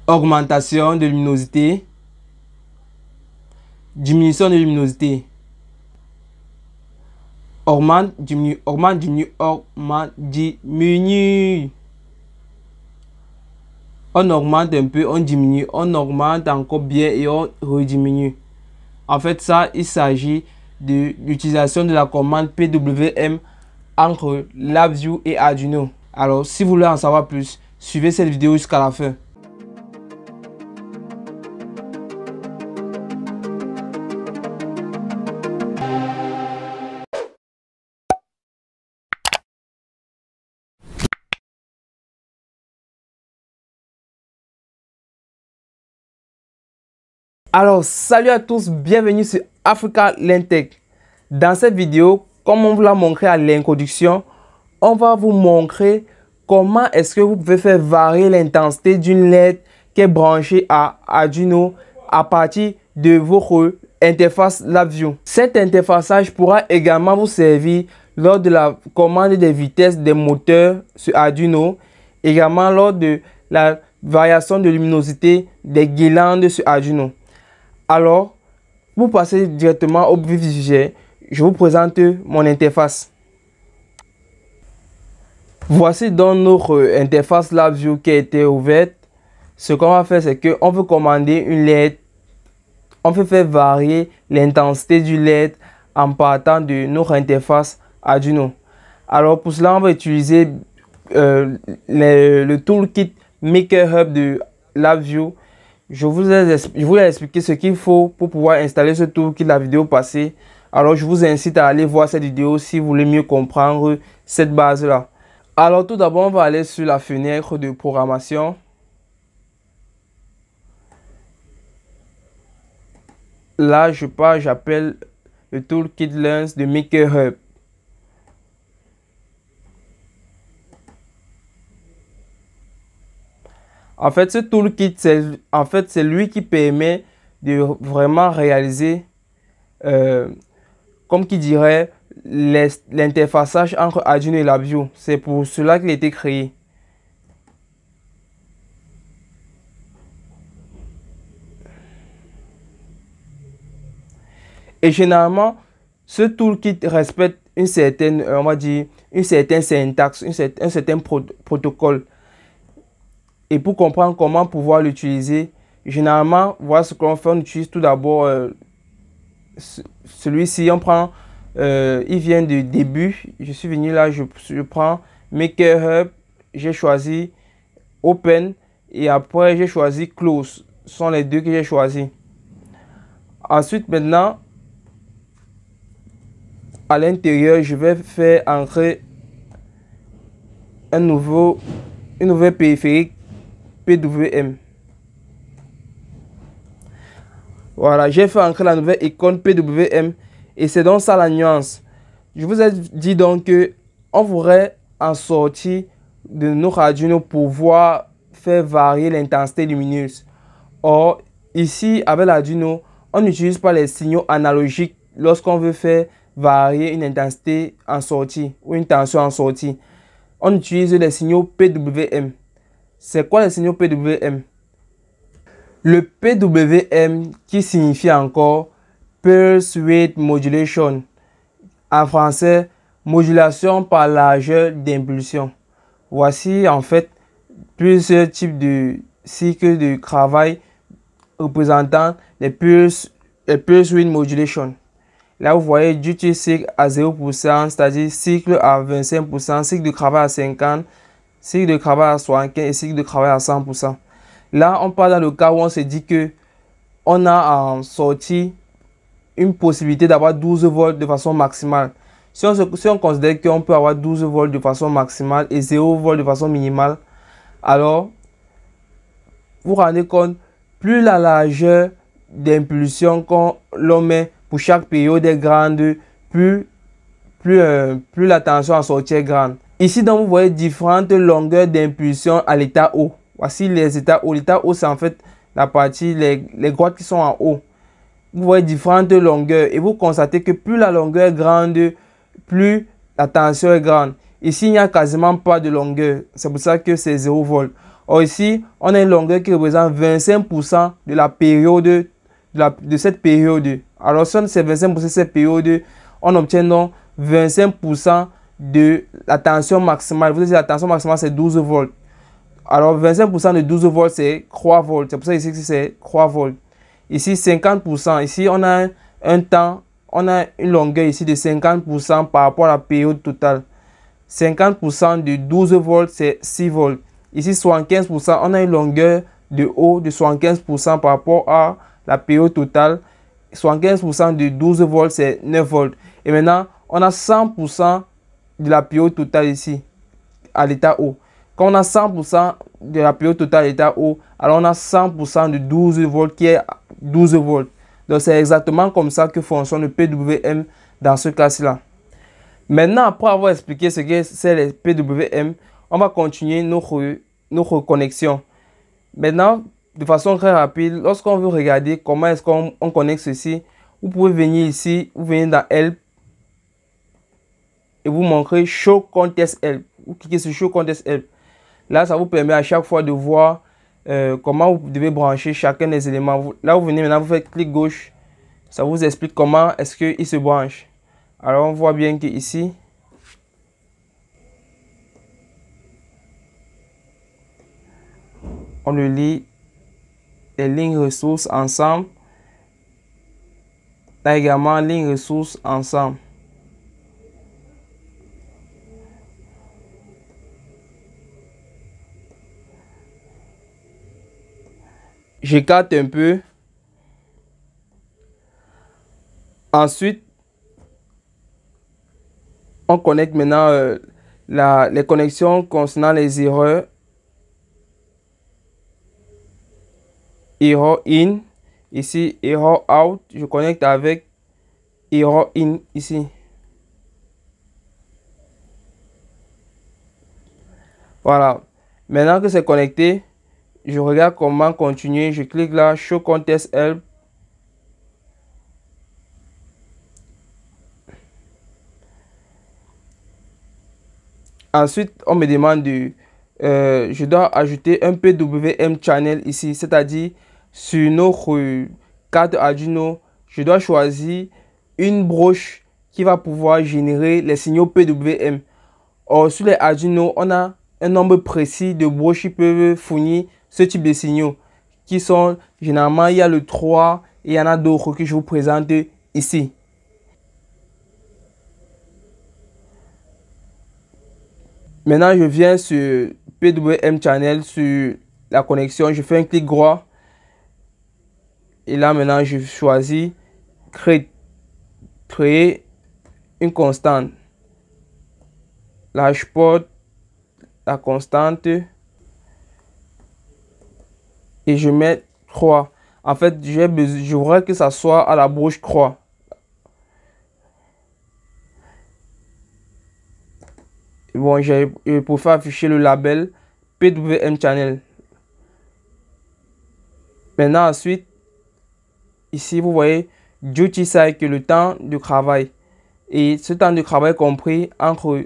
Augmentation de luminosité, diminution de luminosité. Augmente, diminue, augmente, diminue, augmente, diminue. On augmente un peu, on diminue, on augmente encore bien et on rediminue. En fait, ça, il s'agit de l'utilisation de la commande PWM entre LabVIEW et Arduino. Alors, si vous voulez en savoir plus, suivez cette vidéo jusqu'à la fin. Alors, salut à tous, bienvenue sur Africa Learn Tech. Dans cette vidéo, comme on vous l'a montré à l'introduction, on va vous montrer comment est-ce que vous pouvez faire varier l'intensité d'une LED qui est branchée à Arduino à partir de votre interface LabVIEW. Cet interfaçage pourra également vous servir lors de la commande des vitesses des moteurs sur Arduino, également lors de la variation de luminosité des guirlandes sur Arduino. Alors, pour passer directement au vif du sujet, je vous présente mon interface. Voici donc notre interface LabVIEW qui a été ouverte. Ce qu'on va faire, c'est qu'on veut commander une LED. On peut faire varier l'intensité du LED en partant de notre interface Arduino. Alors, pour cela, on va utiliser le toolkit MakerHub de LabVIEW. Je vous ai expliqué ce qu'il faut pour pouvoir installer ce toolkit la vidéo passée. Alors, je vous incite à aller voir cette vidéo si vous voulez mieux comprendre cette base-là. Alors, tout d'abord, on va aller sur la fenêtre de programmation. Là, j'appelle le toolkit Lens de MakerHub. En fait, ce toolkit, c'est lui qui permet de vraiment réaliser, comme qui dirait, l'interfaçage entre Arduino et LabVIEW. C'est pour cela qu'il a été créé. Et généralement, ce toolkit respecte une certaine, on va dire, une certaine syntaxe, un certain protocole. Et pour comprendre comment pouvoir l'utiliser, généralement, voilà ce qu'on fait. On utilise tout d'abord celui-ci. On prend, il vient du début. Je suis venu là, je prends MakerHub, j'ai choisi Open et après j'ai choisi Close. Ce sont les deux que j'ai choisis. Ensuite, maintenant, à l'intérieur, je vais faire entrer une nouvelle périphérique PWM. Voilà, j'ai fait entrer la nouvelle icône PWM et c'est donc ça la nuance. Je vous ai dit donc que on voudrait en sortir de nos Arduino pour pouvoir faire varier l'intensité lumineuse. Or, ici, avec l'Arduino, on n'utilise pas les signaux analogiques lorsqu'on veut faire varier une intensité en sortie ou une tension en sortie. On utilise les signaux PWM. C'est quoi les signaux PWM? Le PWM qui signifie encore Pulse Width Modulation. En français, modulation par largeur d'impulsion. Voici en fait plusieurs types de cycles de travail représentant les Pulse Width Modulation. Là, vous voyez duty cycle à 0%, c'est-à-dire cycle à 25%, cycle de travail à 50%, cycle de travail à 75% et cycle de travail à 100%. Là, on parle dans le cas où on se dit que on a en sortie une possibilité d'avoir 12 volts de façon maximale. Si on considère qu'on peut avoir 12 volts de façon maximale et 0 volts de façon minimale, alors, vous vous rendez compte, plus la largeur d'impulsion qu'on l'on met pour chaque période est grande, plus la tension en sortie est grande. Ici, donc, vous voyez différentes longueurs d'impulsion à l'état haut. Voici les états hauts. L'état haut, c'est en fait la partie, les grottes qui sont en haut. Vous voyez différentes longueurs et vous constatez que plus la longueur est grande, plus la tension est grande. Ici, il n'y a quasiment pas de longueur. C'est pour ça que c'est 0 volts. Or ici, on a une longueur qui représente 25% de la période de cette période. Alors si c'est 25% de cette période, on obtient donc 25% de la tension maximale. Vous savez, la tension maximale c'est 12 volts. Alors 25% de 12 volts c'est 3 volts. C'est pour ça ici que c'est 3 volts. Ici 50%. Ici on a un temps, on a une longueur ici de 50% par rapport à la période totale. 50% de 12 volts c'est 6 volts. Ici 75%, on a une longueur de haut de 75% par rapport à la période totale. 75% de 12 volts c'est 9 volts. Et maintenant on a 100% de la période totale ici à l'état haut. Quand on a 100% de la période totale à l'état haut, alors on a 100% de 12 volts qui est 12 volts. Donc c'est exactement comme ça que fonctionne le PWM dans ce cas-là. Maintenant, après avoir expliqué ce que c'est le PWM, on va continuer notre connexion. Maintenant, de façon très rapide, lorsqu'on veut regarder comment est-ce qu'on connecte ceci, vous pouvez venir ici, vous venez dans Help et vous montrez Show Contest Help. Vous cliquez sur Show Contest Help. Là, ça vous permet à chaque fois de voir comment vous devez brancher chacun des éléments. Là, vous venez maintenant, vous faites clic gauche. Ça vous explique comment est-ce qu'il se branche. Alors, on voit bien que ici, on le lit les lignes ressources ensemble. Là également, lignes ressources ensemble. J'écarte un peu. Ensuite, on connecte maintenant les connexions concernant les erreurs. Error in, ici error out, je connecte avec error in ici. Voilà, maintenant que c'est connecté, je regarde comment continuer, je clique là, Show Contest Help. Ensuite, on me demande je dois ajouter un PWM channel ici, c'est-à-dire sur notre carte Arduino, je dois choisir une broche qui va pouvoir générer les signaux PWM. Or, sur les Arduino, on a un nombre précis de broches qui peuvent fournir ce type de signaux, qui sont généralement, il y a le 3 et il y en a d'autres que je vous présente ici. Maintenant, je viens sur PWM Channel, sur la connexion, je fais un clic droit. Et là, maintenant, je choisis créer une constante. Là, je porte la constante et je mets 3. En fait, je voudrais que ça soit à la broche 3. Bon, je préfère afficher le label PWM Channel. Maintenant, ensuite, ici, vous voyez Duty Cycle, le temps de travail. Et ce temps de travail compris entre,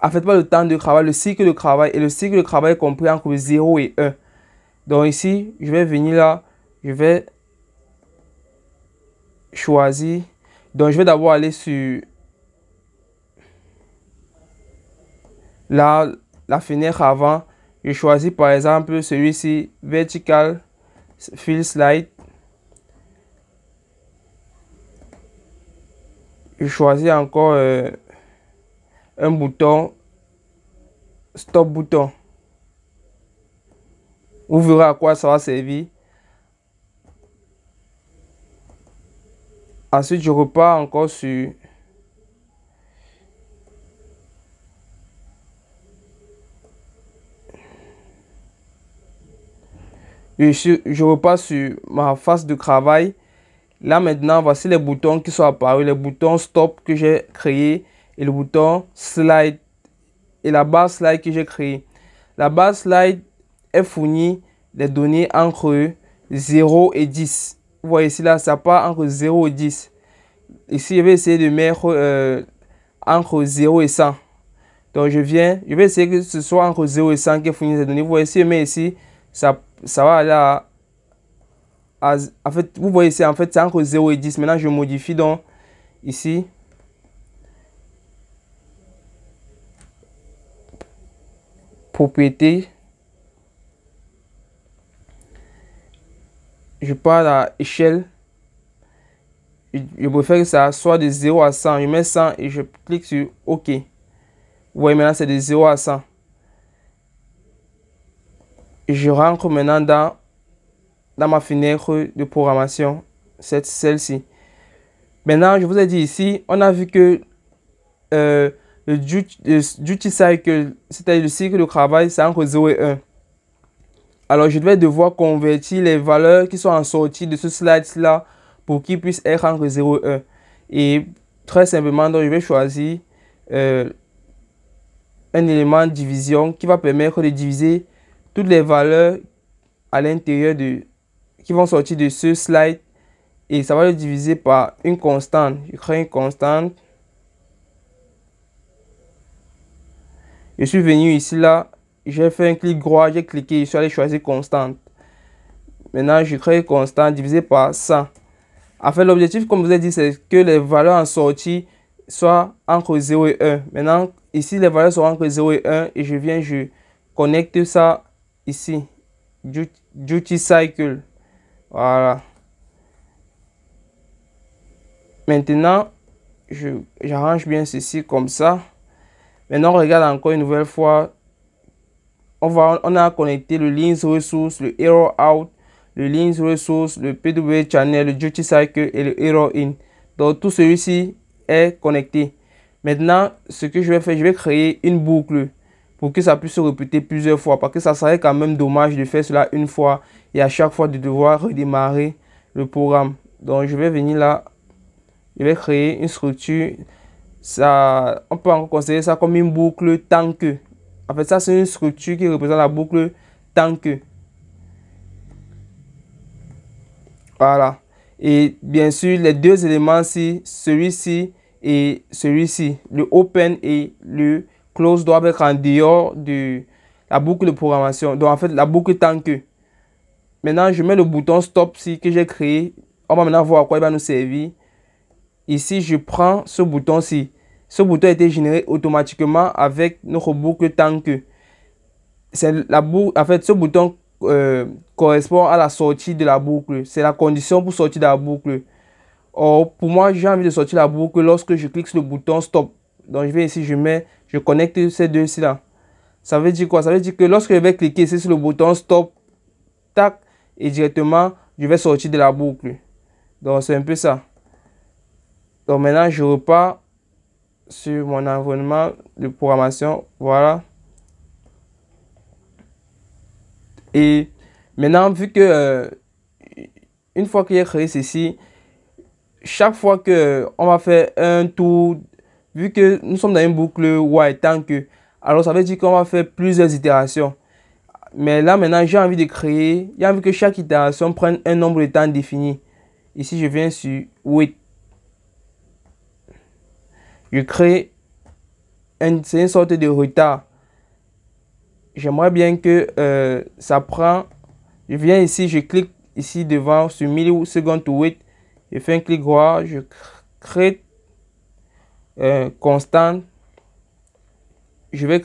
en fait, pas le temps de travail, le cycle de travail. Et le cycle de travail compris entre 0 et 1. Donc ici, je vais venir là, je vais choisir. Donc, je vais d'abord aller sur la fenêtre avant. Je choisis par exemple celui-ci, Vertical Fill Slide. Je choisis encore un bouton, Stop bouton. Vous verrez à quoi ça va servir. Ensuite, je repars encore sur je repars sur ma face de travail. Là maintenant, voici les boutons qui sont apparus. Les boutons stop que j'ai créé et le bouton slide et la barre slide que j'ai créé. La barre slide est fournie les données entre 0 et 10. Vous voyez ici, là, ça part entre 0 et 10. Ici, je vais essayer de mettre entre 0 et 100. Donc je vais essayer que ce soit entre 0 et 100 qui fournit ces données. Vous voyez, si je mets ici, ça va aller en fait, vous voyez ici, en fait, c'est entre 0 et 10. Maintenant, je modifie donc ici. Propriété. Je pars à échelle. Je préfère que ça soit de 0 à 100. Je mets 100 et je clique sur OK. Vous voyez, maintenant, c'est de 0 à 100. Je rentre maintenant dans ma fenêtre de programmation, celle-ci. Maintenant, je vous ai dit ici, on a vu que le duty cycle, c'est-à-dire le cycle de travail, c'est entre 0 et 1. Alors, je vais devoir convertir les valeurs qui sont en sortie de ce slide-là pour qu'ils puissent être entre 0 et 1. Et très simplement, donc, je vais choisir un élément de division qui va permettre de diviser toutes les valeurs à l'intérieur qui vont sortir de ce slide. Et ça va le diviser par une constante. Je crée une constante. Je suis venu ici, là. J'ai fait un clic droit, j'ai cliqué, je suis allé choisir constante. Maintenant, je crée une constante divisé par 100. En fait, l'objectif, comme je vous ai dit, c'est que les valeurs en sortie soient entre 0 et 1. Maintenant, ici, les valeurs sont entre 0 et 1. Et je connecte ça ici. Duty cycle. Voilà. Maintenant, j'arrange bien ceci comme ça. Maintenant, on regarde encore une nouvelle fois. On a connecté le link ressource, le error out, le link ressource, le PW channel, le duty cycle et le error in. Donc tout celui-ci est connecté. Maintenant, ce que je vais faire, je vais créer une boucle pour que ça puisse se répéter plusieurs fois, parce que ça serait quand même dommage de faire cela une fois et à chaque fois de devoir redémarrer le programme. Donc je vais venir là, je vais créer une structure. Ça, on peut encore considérer ça comme une boucle tant que. En fait, ça, c'est une structure qui représente la boucle tant que. Voilà. Et bien sûr, les deux éléments-ci, celui-ci et celui-ci, le open et le close doivent être en dehors de la boucle de programmation. Donc, en fait, la boucle tant que. Maintenant, je mets le bouton stop si que j'ai créé. On va maintenant voir à quoi il va nous servir. Ici, je prends ce bouton-ci. Ce bouton a été généré automatiquement avec notre boucle tant que. C'est la boucle. En fait, ce bouton correspond à la sortie de la boucle. C'est la condition pour sortir de la boucle. Or, pour moi, j'ai envie de sortir la boucle lorsque je clique sur le bouton stop. Donc, je vais ici, je connecte ces deux-ci là. Ça veut dire quoi? Ça veut dire que lorsque je vais cliquer ici sur le bouton stop, tac, et directement, je vais sortir de la boucle. Donc, c'est un peu ça. Donc, maintenant, je repars sur mon environnement de programmation. Voilà. Et maintenant, vu que une fois que j'ai créé ceci, chaque fois que on va faire un tour, vu que nous sommes dans une boucle while tant que, alors ça veut dire qu'on va faire plusieurs itérations. Mais là maintenant, j'ai envie de créer, j'ai envie que chaque itération prenne un nombre de temps défini. Ici, je viens sur wait. Je crée c'est une sorte de retard. J'aimerais bien que ça prend. Je viens ici, je clique ici devant sur millisecondes to wait. Je fais un clic droit, je crée constante. Je vais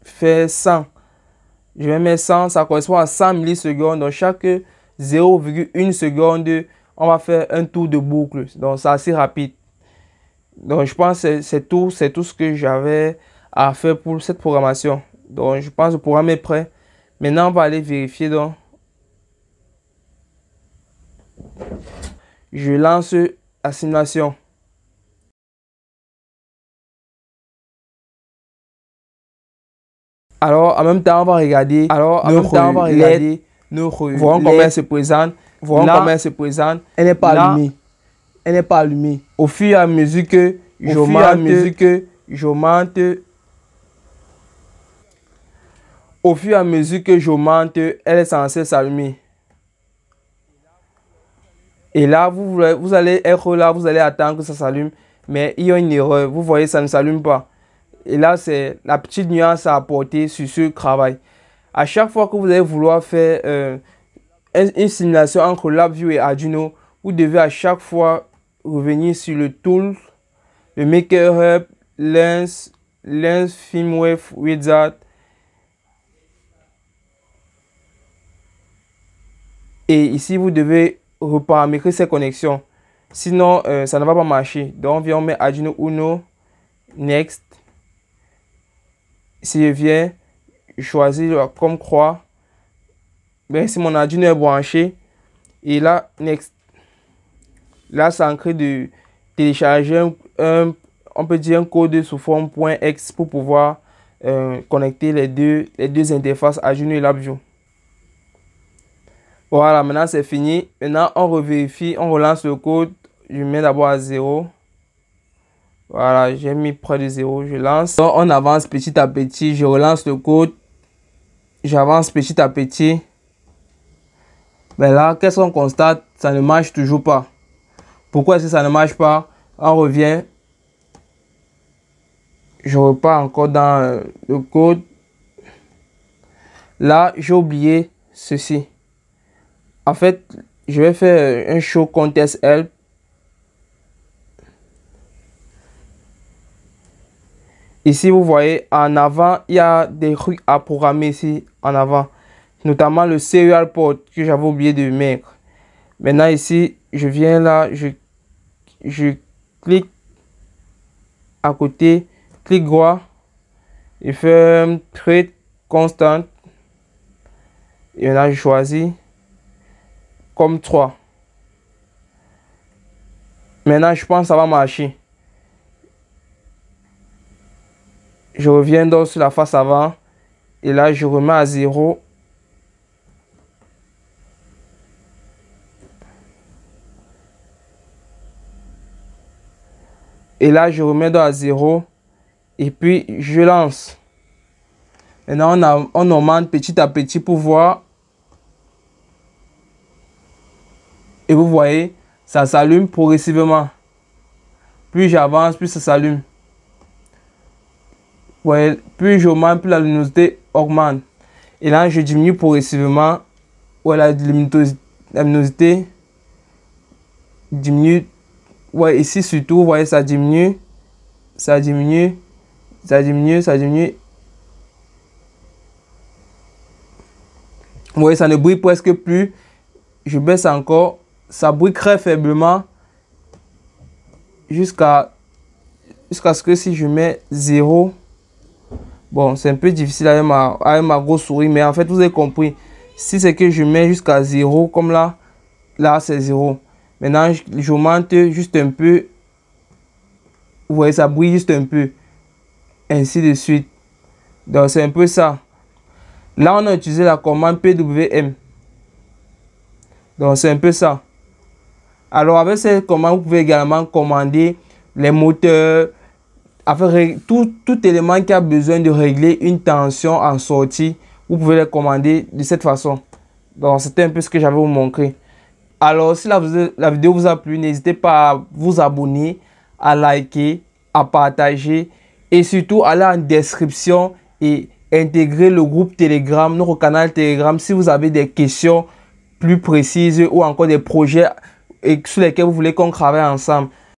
faire 100. Je vais mettre 100, ça correspond à 100 millisecondes. Donc chaque 0,1 seconde, on va faire un tour de boucle. Donc c'est assez rapide. Donc je pense que c'est tout ce que j'avais à faire pour cette programmation. Donc je pense que le programme est prêt. Maintenant on va aller vérifier. Donc je lance la simulation. Alors en même temps on va regarder. Voyons comment elle se présente. Elle n'est pas allumée. Elle n'est pas allumée. Au fur et à mesure que j'augmente, elle est censée s'allumer. Et là, vous allez être là, vous allez attendre que ça s'allume. Mais il y a une erreur. Vous voyez, ça ne s'allume pas. Et là, c'est la petite nuance à apporter sur ce travail. À chaque fois que vous allez vouloir faire une simulation entre LabVIEW et Arduino, vous devez à chaque fois revenir sur le tool, le Maker Hub, Lens Firmware Wizard. Et ici, vous devez reparamétrer ces connexions. Sinon, ça ne va pas marcher. Donc, on met Arduino Uno, Next. Si je viens, je choisis comme croix. Ben, si mon Arduino est branché. Et là, Next. Là, c'est en train de télécharger on peut dire un code sous forme .x pour pouvoir connecter les deux interfaces Arduino et LabVIEW. Voilà, maintenant c'est fini. Maintenant, on revérifie, on relance le code. Je mets d'abord à 0. Voilà, j'ai mis près de 0, je lance. Donc, on avance petit à petit, je relance le code. J'avance petit à petit. Mais là, qu'est-ce qu'on constate? Ça ne marche toujours pas. Pourquoi est-ce que ça ne marche pas? On revient. Je repars encore dans le code. Là, j'ai oublié ceci. En fait, je vais faire un show contest help. Ici, vous voyez, en avant, il y a des trucs à programmer ici, en avant. Notamment le serial port que j'avais oublié de mettre. Maintenant, ici, je viens là, je clique à côté, clic droit, et fais create constant. Et là, je choisis comme 3. Maintenant, je pense que ça va marcher. Je reviens donc sur la face avant. Et là, je remets à 0. Et là, je remets donc à 0. Et puis, je lance. Maintenant, on augmente petit à petit pour voir. Et vous voyez, ça s'allume progressivement. Plus j'avance, plus ça s'allume. Ouais, plus j'augmente, plus la luminosité augmente. Et là, je diminue progressivement. Ouais, la luminosité diminue. Ouais, ici surtout, vous voyez, ça diminue. Ça diminue. Ça diminue, ça diminue. Vous voyez, ça ne brille presque plus. Je baisse encore. Ça brille très faiblement. Jusqu'à ce que si je mets 0. Bon, c'est un peu difficile avec ma grosse souris, mais en fait, vous avez compris. Si c'est que je mets jusqu'à 0, comme là, là c'est 0. Maintenant, j'augmente juste un peu. Vous voyez, ça brille juste un peu. Ainsi de suite. Donc, c'est un peu ça. Là, on a utilisé la commande PWM. Donc, c'est un peu ça. Alors, avec cette commande, vous pouvez également commander les moteurs. Enfin, tout élément qui a besoin de régler une tension en sortie, vous pouvez les commander de cette façon. Donc, c'était un peu ce que j'avais vous montrer. Alors, si la vidéo vous a plu, n'hésitez pas à vous abonner, à liker, à partager et surtout aller en description et intégrer le groupe Telegram, notre canal Telegram, si vous avez des questions plus précises ou encore des projets sur lesquels vous voulez qu'on travaille ensemble.